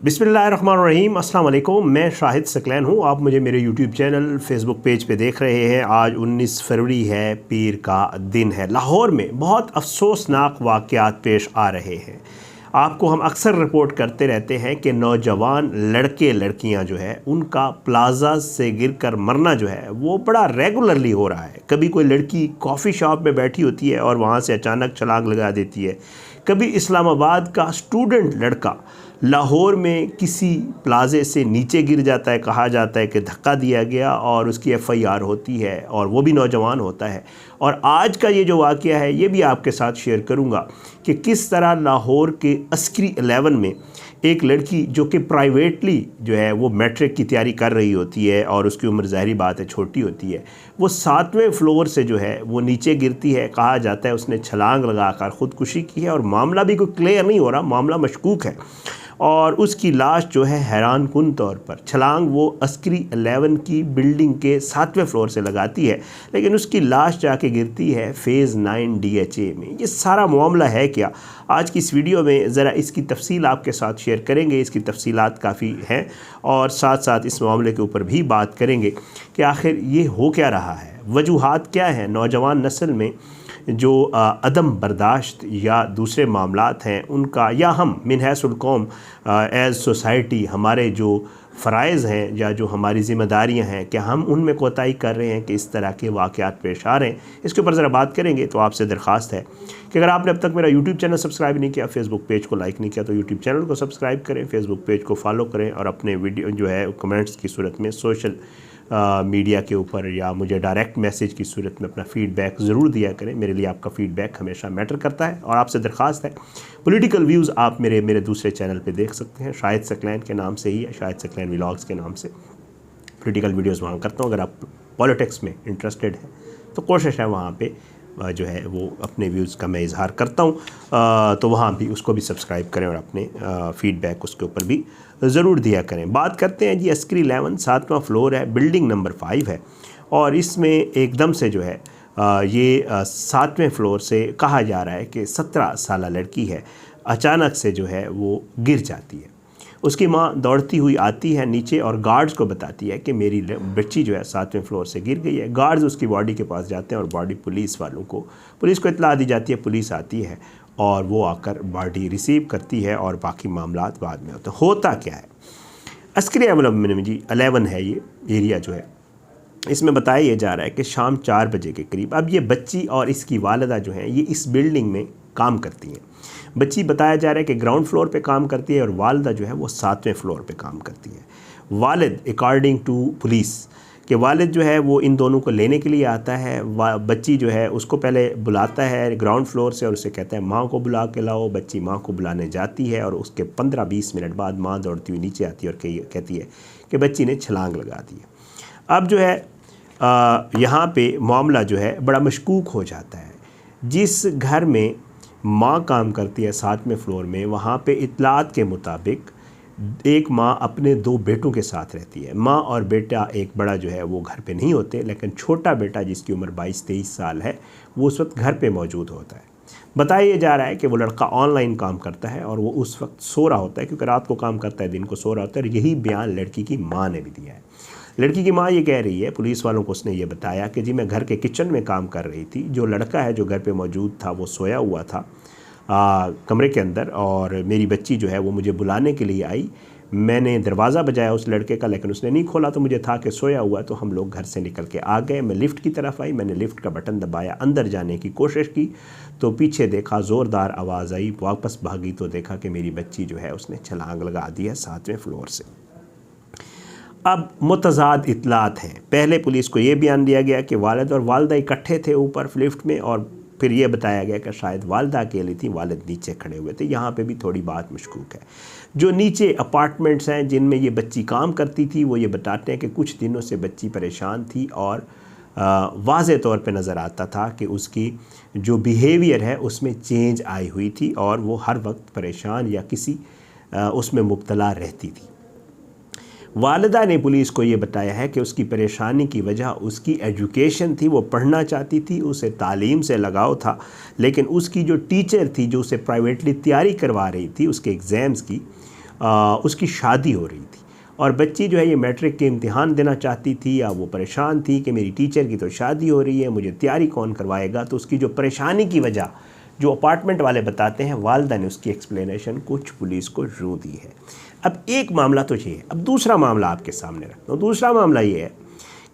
बिस्मिल्लाहिर्रहमानिर्रहीम, अस्सलाम वालेकुम। मैं शाहिद सकलैन हूँ। आप मुझे मेरे यूट्यूब चैनल फेसबुक पेज पे देख रहे हैं। आज 19 फरवरी है, पीर का दिन है। लाहौर में बहुत अफसोसनाक वाक़यात पेश आ रहे हैं। आपको हम अक्सर रिपोर्ट करते रहते हैं कि नौजवान लड़के लड़कियां जो है उनका प्लाजा से गिरकर मरना जो है वो बड़ा रेगुलरली हो रहा है। कभी कोई लड़की कॉफ़ी शॉप में बैठी होती है और वहाँ से अचानक छलांग लगा देती है। कभी इस्लामाबाद का स्टूडेंट लड़का लाहौर में किसी प्लाजे से नीचे गिर जाता है, कहा जाता है कि धक्का दिया गया और उसकी एफआईआर होती है और वो भी नौजवान होता है। और आज का ये जो वाक़या है ये भी आपके साथ शेयर करूँगा कि किस तरह लाहौर के अस्करी 11 में एक लड़की जो कि प्राइवेटली जो है वो मैट्रिक की तैयारी कर रही होती है और उसकी उम्र ज़ाहिरी बात है छोटी होती है, वो 7वें फ्लोर से जो है वो नीचे गिरती है। कहा जाता है उसने छलांग लगाकर ख़ुदकुशी की है और मामला भी कोई क्लियर नहीं हो रहा, मामला मशकूक है। और उसकी लाश जो है हैरान कुन तौर पर छलांग वो अस्करी 11 की बिल्डिंग के 7वें फ्लोर से लगाती है, लेकिन उसकी लाश जाके गिरती है फ़ेज़ 9 DHA में। ये सारा मामला है क्या? आज की इस वीडियो में ज़रा इसकी तफसील आपके साथ शेयर करेंगे। इसकी तफसीलात काफ़ी हैं और साथ साथ इस मामले के ऊपर भी बात करेंगे कि आखिर ये हो क्या रहा है, वजूहात क्या हैं। नौजवान नस्ल में जो अदम बर्दाश्त या दूसरे मामलात हैं उनका, या हम मिनहसुल कौम एज़ सोसाइटी हमारे जो फ़राइज़ हैं या जो हमारी ज़िम्मेदारियां हैं, क्या हम उनमें कोताही कर रहे हैं कि इस तरह के वाक़यात पेश आ रहे हैं। इसके ऊपर ज़रा बात करेंगे। तो आपसे दरख्वास्त है कि अगर आपने अब तक मेरा यूट्यूब चैनल सब्सक्राइब नहीं किया, फेसबुक पेज को लाइक नहीं किया, तो यूट्यूब चैनल को सब्सक्राइब करें, फेसबुक पेज को फॉलो करें और अपने वीडियो जो है कमेंट्स की सूरत में सोशल मीडिया के ऊपर या मुझे डायरेक्ट मैसेज की सूरत में अपना फ़ीडबैक ज़रूर दिया करें। मेरे लिए आपका फ़ीडबैक हमेशा मैटर करता है। और आपसे दरख्वास्त है, पॉलिटिकल व्यूज़ आप मेरे दूसरे चैनल पे देख सकते हैं, शाहिद सकलैन के नाम से ही है, शाहिद सकलैन व्लॉग्स के नाम से पॉलिटिकल वीडियोज़ वहाँ करता हूँ। अगर आप पॉलिटिक्स में इंटरेस्टेड हैं तो कोशिश है वहाँ पर जो है वो अपने व्यूज़ का मैं इजहार करता हूँ, तो वहाँ भी उसको भी सब्सक्राइब करें और अपने फ़ीडबैक उसके ऊपर भी ज़रूर दिया करें। बात करते हैं जी अस्करी 11, 7वां फ्लोर है, बिल्डिंग नंबर 5 है और इसमें एकदम से जो है ये 7वें फ्लोर से कहा जा रहा है कि 17 साल लड़की है, अचानक से जो है वो गिर जाती है। उसकी माँ दौड़ती हुई आती है नीचे और गार्ड्स को बताती है कि मेरी बच्ची जो है 7वें फ्लोर से गिर गई है। गार्ड्स उसकी बॉडी के पास जाते हैं और बॉडी पुलिस को इत्तला दी जाती है। पुलिस आती है और वो आकर बॉडी रिसीव करती है और बाकी मामलात बाद में होता क्या है। अस्करी 11 है ये एरिया जो है, इसमें बताया ये जा रहा है कि शाम 4 बजे के करीब, अब ये बच्ची और इसकी वालिदा जो है ये इस बिल्डिंग में काम करती हैं। बच्ची बताया जा रहा है कि ग्राउंड फ्लोर पे काम करती है और वालिदा जो है वो 7वें फ्लोर पे काम करती है। वालिद अकॉर्डिंग टू पुलिस कि वालिद जो है वो इन दोनों को लेने के लिए आता है। बच्ची जो है उसको पहले बुलाता है ग्राउंड फ्लोर से और उसे कहता है माँ को बुला के लाओ। बच्ची माँ को बुलाने जाती है और उसके 15-20 मिनट बाद माँ दौड़ती हुई नीचे आती है और कहती है कि बच्ची ने छलांग लगा दी है। अब जो है यहाँ पे मामला जो है बड़ा मशकूक हो जाता है। जिस घर में माँ काम करती है 7वें फ्लोर में, वहाँ पे इत्तलात के मुताबिक एक माँ अपने 2 बेटों के साथ रहती है। माँ और बेटा, एक बड़ा जो है वो घर पे नहीं होते, लेकिन छोटा बेटा जिसकी उम्र 22-23 साल है वो उस वक्त घर पे मौजूद होता है। बताया जा रहा है कि वो लड़का ऑनलाइन काम करता है और वो उस वक्त सो रहा होता है, क्योंकि रात को काम करता है, दिन को सो रहा होता है। और यही बयान लड़की की माँ ने भी दिया है। लड़की की माँ ये कह रही है, पुलिस वालों को उसने ये बताया कि जी मैं घर के किचन में काम कर रही थी, जो लड़का है जो घर पे मौजूद था वो सोया हुआ था कमरे के अंदर, और मेरी बच्ची जो है वो मुझे बुलाने के लिए आई। मैंने दरवाज़ा बजाया उस लड़के का, लेकिन उसने नहीं खोला, तो मुझे था कि सोया हुआ, तो हम लोग घर से निकल के आ गए। मैं लिफ्ट की तरफ आई, मैंने लिफ्ट का बटन दबाया, अंदर जाने की कोशिश की तो पीछे देखा ज़ोरदार आवाज़ आई, वापस भागी तो देखा कि मेरी बच्ची जो है उसने छलांग लगा दी है 7वें फ्लोर से। अब मुतज़ाद इत्तलात हैं। पहले पुलिस को ये बयान दिया गया कि वालिद और वालिदा इकट्ठे थे ऊपर लिफ्ट में, और फिर ये बताया गया कि शायद वालिदा अकेली थी, वालिद नीचे खड़े हुए थे। यहाँ पे भी थोड़ी बात मशकूक है। जो नीचे अपार्टमेंट्स हैं जिनमें ये बच्ची काम करती थी, वो ये बताते हैं कि कुछ दिनों से बच्ची परेशान थी और वाज़े तौर पे नज़र आता था कि उसकी जो बिहेवियर है उसमें चेंज आई हुई थी और वो हर वक्त परेशान या किसी उसमें मुब्तला रहती थी। वालिदा ने पुलिस को ये बताया है कि उसकी परेशानी की वजह उसकी एजुकेशन थी, वो पढ़ना चाहती थी, उसे तालीम से लगाव था, लेकिन उसकी जो टीचर थी जो उसे प्राइवेटली तैयारी करवा रही थी उसके एग्ज़ाम्स की, उसकी शादी हो रही थी और बच्ची जो है ये मैट्रिक के इम्तिहान देना चाहती थी या वो परेशान थी कि मेरी टीचर की तो शादी हो रही है, मुझे तैयारी कौन करवाएगा। तो उसकी जो परेशानी की वजह जो अपार्टमेंट वाले बताते हैं, वालदा ने उसकी एक्सप्लेनेशन कुछ पुलिस को रू दी है। अब एक मामला तो ये है, अब दूसरा मामला आपके सामने रखता हूँ। दूसरा मामला ये है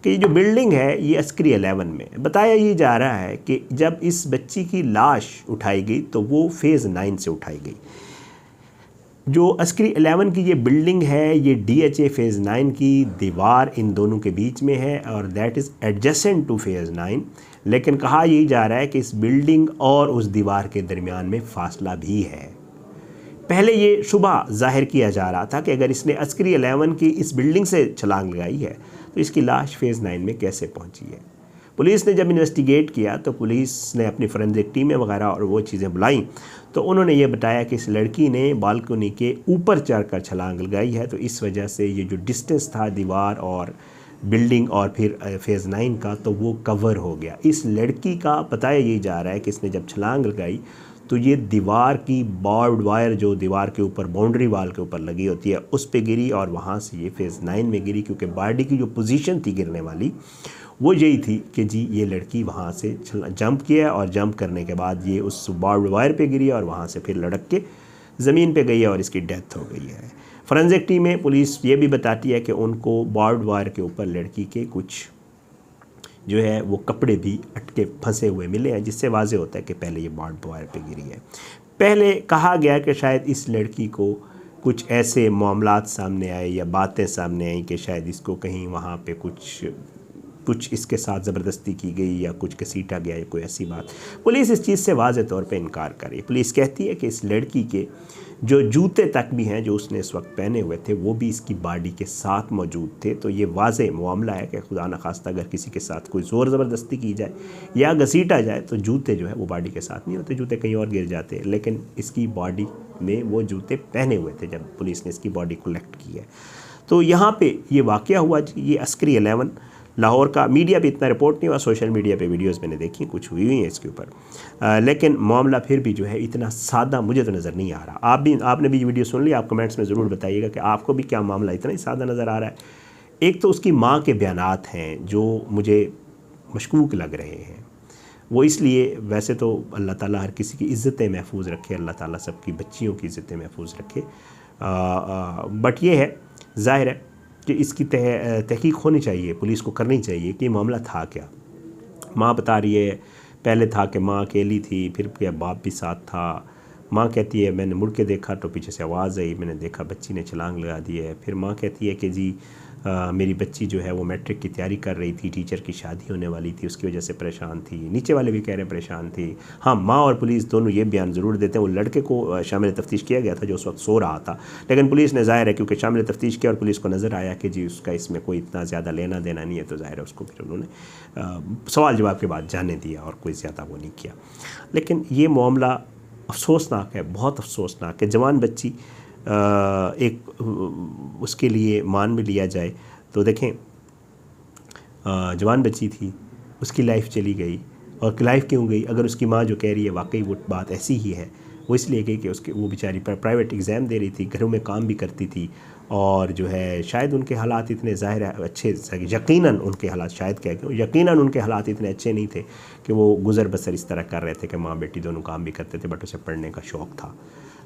कि जो बिल्डिंग है ये अस्करी 11 में बताया ये जा रहा है कि जब इस बच्ची की लाश उठाई गई तो वो फेज़ 9 से उठाई गई। जो अस्करी 11 की ये बिल्डिंग है ये DHA फेज़ 9 की दीवार इन दोनों के बीच में है और that is adjacent two phase 9। लेकिन कहा यही जा रहा है कि इस बिल्डिंग और उस दीवार के दरमियान में फासला भी है। पहले ये शुबा जाहिर किया जा रहा था कि अगर इसने अस्करी 11 की इस बिल्डिंग से छलांग लगाई है तो इसकी लाश फेज़ 9 में कैसे पहुंची है। पुलिस ने जब इन्वेस्टिगेट किया तो पुलिस ने अपनी फोरेंसिक टीमें वगैरह और वो चीज़ें बुलाई तो उन्होंने ये बताया कि इस लड़की ने बालकनी के ऊपर चढ़कर छलांग लगाई है, तो इस वजह से ये जो डिस्टेंस था दीवार और बिल्डिंग और फिर फेज़ 9 का तो वो कवर हो गया। इस लड़की का बताया यही जा रहा है कि इसने जब छलांग लगाई तो ये दीवार की बार्ब्ड वायर जो दीवार के ऊपर बाउंड्री वाल के ऊपर लगी होती है उस पे गिरी और वहाँ से ये फेज़ 9 में गिरी, क्योंकि बॉडी की जो पोजीशन थी गिरने वाली वो यही थी कि जी ये लड़की वहाँ से जंप किया और जंप करने के बाद ये उस बार्ब्ड वायर पे गिरी और वहाँ से फिर लड़क के ज़मीन पे गई है और इसकी डेथ हो गई है। फोरेंसिक टीमें पुलिस ये भी बताती है कि उनको बार्ब्ड वायर के ऊपर लड़की के कुछ जो है वो कपड़े भी अटके फंसे हुए मिले हैं, जिससे वाज़े होता है कि पहले ये बार्ब्ड वायर पे गिरी है। पहले कहा गया कि शायद इस लड़की को कुछ ऐसे मामलात सामने आए या बातें सामने आई कि शायद इसको कहीं वहाँ पे कुछ इसके साथ ज़बरदस्ती की गई या कुछ घसीटा गया या कोई ऐसी बात। पुलिस इस चीज़ से वाज़े तौर पे इनकार कर रही है। पुलिस कहती है कि इस लड़की के जो जूते तक भी हैं जो उसने इस वक्त पहने हुए थे वो भी इसकी बॉडी के साथ मौजूद थे। तो ये वाज़े मामला है कि खुदा न खास्ता अगर किसी के साथ कोई ज़ोर ज़बरदस्ती की जाए या घसीटा जाए तो जूते जो है वो बॉडी के साथ नहीं होते, जूते कहीं और गिर जाते हैं, लेकिन इसकी बॉडी में वो जूते पहने हुए थे जब पुलिस ने इसकी बॉडी कलेक्ट की है। तो यहाँ पे ये वाक़या हुआ, ये अस्करी 11 लाहौर का। मीडिया पे इतना रिपोर्ट नहीं हुआ, सोशल मीडिया पे वीडियोस मैंने देखी कुछ हुई हैं इसके ऊपर, लेकिन मामला फिर भी जो है इतना सादा मुझे तो नज़र नहीं आ रहा। आपने भी ये वीडियो सुन ली, आप कमेंट्स में ज़रूर बताइएगा कि आपको भी क्या मामला इतना ही सादा नज़र आ रहा है। एक तो उसकी माँ के बयानात हैं जो मुझे मशकूक लग रहे हैं, वो इसलिए, वैसे तो अल्लाह ताला हर किसी की इज़्ज़तें महफूज रखे, अल्लाह ताला सबकी बच्चियों की इज़्ज़तें महफूज रखे, बट ये है ज़ाहिर है कि इसकी तहकीक होनी चाहिए, पुलिस को करनी चाहिए कि मामला था क्या। माँ बता रही है पहले था कि माँ अकेली थी, फिर क्या बाप भी साथ था। माँ कहती है मैंने मुड़ के देखा तो पीछे से आवाज़ आई, मैंने देखा बच्ची ने छलांग लगा दी है। फिर माँ कहती है कि जी मेरी बच्ची जो है वो मैट्रिक की तैयारी कर रही थी, टीचर की शादी होने वाली थी, उसकी वजह से परेशान थी। नीचे वाले भी कह रहे हैं परेशान थी। हाँ, माँ और पुलिस दोनों ये बयान ज़रूर देते हैं। वो लड़के को शामिल तफ्तीश किया गया था जो उस वक्त सो रहा था, लेकिन पुलिस ने ज़ाहिर है क्योंकि शामिल तफ्तीश किया और पुलिस को नज़र आया कि जी उसका इसमें कोई इतना ज़्यादा लेना देना नहीं है, तो ज़ाहिर है उसको फिर उन्होंने सवाल जवाब के बाद जाने दिया और कोई ज़्यादा वो नहीं किया। लेकिन ये मामला अफसोसनाक है, बहुत अफसोसनाक है। जवान बच्ची एक उसके लिए मान भी लिया जाए तो देखें जवान बच्ची थी, उसकी लाइफ चली गई। और लाइफ क्यों गई? अगर उसकी माँ जो कह रही है वाकई वो बात ऐसी ही है, वो इसलिए गई कि वो बेचारी प्राइवेट एग्ज़ाम दे रही थी, घरों में काम भी करती थी और जो है शायद उनके हालात इतने ज़ाहिर अच्छे, यकीनन उनके हालात, शायद क्या क्यों, यकीनन उनके हालात इतने अच्छे नहीं थे कि वो गुज़र बसर इस तरह कर रहे थे कि माँ बेटी दोनों काम भी करते थे, बट उसे पढ़ने का शौक़ था।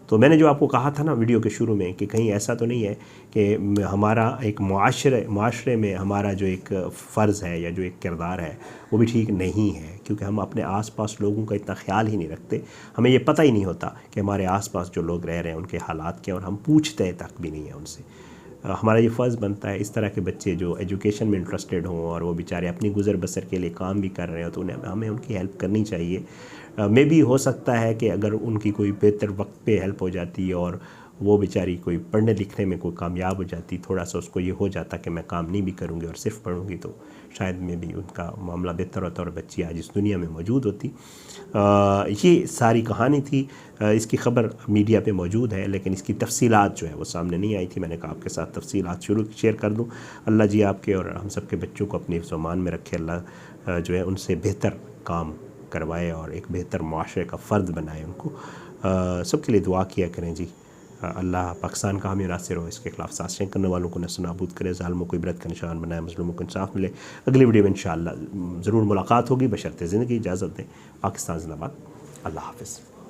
तो मैंने जो आपको कहा था ना वीडियो के शुरू में कि कहीं ऐसा तो नहीं है कि हमारा एक माशरे में हमारा जो एक फ़र्ज़ है या जो एक किरदार है वो भी ठीक नहीं है, क्योंकि हम अपने आसपास लोगों का इतना ख्याल ही नहीं रखते। हमें ये पता ही नहीं होता कि हमारे आसपास जो लोग रह रहे हैं उनके हालात क्या, और हम पूछते तक भी नहीं है उनसे। हमारा ये फ़र्ज़ बनता है इस तरह के बच्चे जो एजुकेशन में इंटरेस्टेड हों और वो बेचारे अपनी गुज़र बसर के लिए काम भी कर रहे हो, तो उन्हें हमें उनकी हेल्प करनी चाहिए। मे भी हो सकता है कि अगर उनकी कोई बेहतर वक्त पे हेल्प हो जाती और वो बेचारी कोई पढ़ने लिखने में कोई कामयाब हो जाती, थोड़ा सा उसको ये हो जाता कि मैं काम नहीं भी करूँगी और सिर्फ पढ़ूँगी, तो शायद में भी उनका मामला बेहतर होता और बच्ची आज इस दुनिया में मौजूद होती। ये सारी कहानी थी। इसकी ख़बर मीडिया पे मौजूद है, लेकिन इसकी तफसीलात जो है वो सामने नहीं आई थी। मैंने कहा आपके साथ तफसीलात शेयर कर दूँ। अल्लाह जी आपके और हम सब के बच्चों को अपने फ़मान में रखे, अल्लाह जो है उनसे बेहतर काम करवाए और एक बेहतर माशरे का फ़र्द बनाए उनको। सबके लिए दुआ किया करें जी। अल्लाह पाकिस्तान का हामी रास्ते रहो, इसके खिलाफ साजिशें करने वालों को नस्ल नाबूद करे, ज़ालिमों को इबरत का निशान बनाए, मज़लूमों को इंसाफ मिले। अगली वीडियो में इंशाअल्लाह ज़रूर मुलाकात होगी, बशर्ते ज़िंदगी इजाज़त दें। पाकिस्तान ज़िंदाबाद। अल्लाह हाफ़िज़।